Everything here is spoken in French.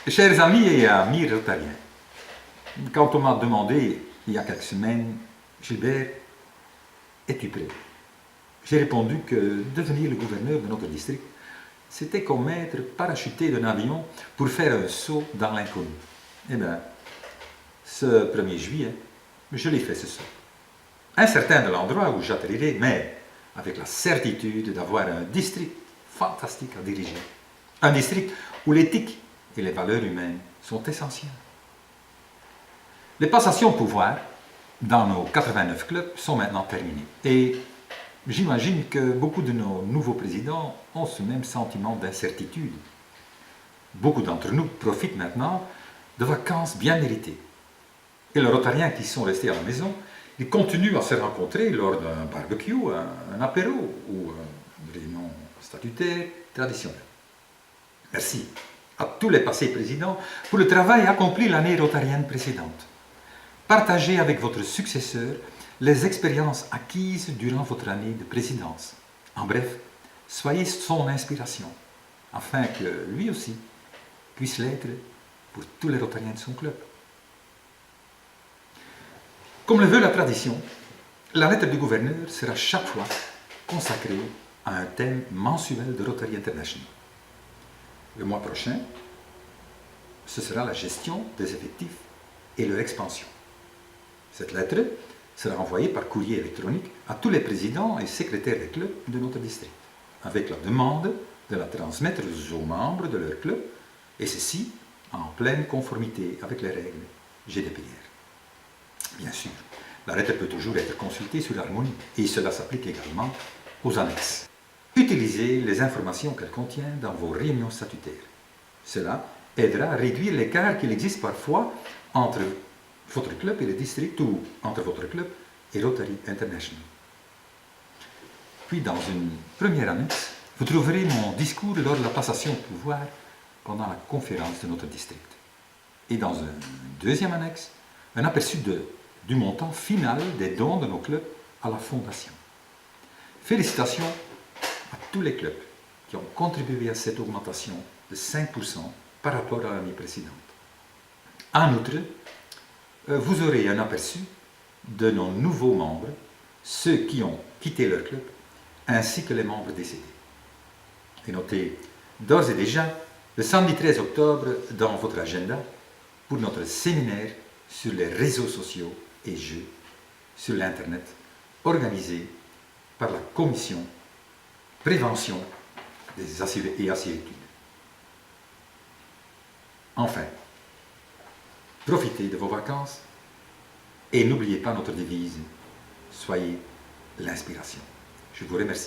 Chers amis et amis rotariens, quand on m'a demandé il y a quelques semaines, Gilbert, es-tu prêt? J'ai répondu que devenir le gouverneur de notre district, c'était comme être parachuté d'un avion pour faire un saut dans l'inconnu. Eh bien, ce 1er juillet, je l'ai fait ce saut. Incertain de l'endroit où j'atterrirai, mais avec la certitude d'avoir un district fantastique à diriger. Un district où l'éthique et les valeurs humaines sont essentielles. Les passations de pouvoir dans nos 89 clubs sont maintenant terminées. Et j'imagine que beaucoup de nos nouveaux présidents ont ce même sentiment d'incertitude. Beaucoup d'entre nous profitent maintenant de vacances bien méritées. Et les Rotariens qui sont restés à la maison, ils continuent à se rencontrer lors d'un barbecue, un apéro ou une réunion statutaire traditionnelle. Merci à tous les passés présidents pour le travail accompli l'année rotarienne précédente. Partagez avec votre successeur les expériences acquises durant votre année de présidence. En bref, soyez son inspiration, afin que lui aussi puisse l'être pour tous les rotariens de son club. Comme le veut la tradition, la lettre du gouverneur sera chaque fois consacrée à un thème mensuel de Rotary International. Le mois prochain, ce sera la gestion des effectifs et leur expansion. Cette lettre sera envoyée par courrier électronique à tous les présidents et secrétaires des clubs de notre district, avec la demande de la transmettre aux membres de leur club, et ceci en pleine conformité avec les règles GDPR. Bien sûr, la lettre peut toujours être consultée sur Harmonie, et cela s'applique également aux annexes. Utilisez les informations qu'elle contient dans vos réunions statutaires. Cela aidera à réduire l'écart qu'il existe parfois entre votre club et le district ou entre votre club et Rotary International. Puis dans une première annexe, vous trouverez mon discours lors de la passation de pouvoir pendant la conférence de notre district. Et dans une deuxième annexe, un aperçu du montant final des dons de nos clubs à la fondation. Félicitations à tous les clubs qui ont contribué à cette augmentation de 5% par rapport à l'année précédente. En outre, vous aurez un aperçu de nos nouveaux membres, ceux qui ont quitté leur club, ainsi que les membres décédés. Et notez d'ores et déjà le samedi 13 octobre dans votre agenda pour notre séminaire sur les réseaux sociaux et jeux sur l'Internet, organisé par la Commission Prévention des aciétudes. Enfin, profitez de vos vacances et n'oubliez pas notre devise, soyez l'inspiration. Je vous remercie.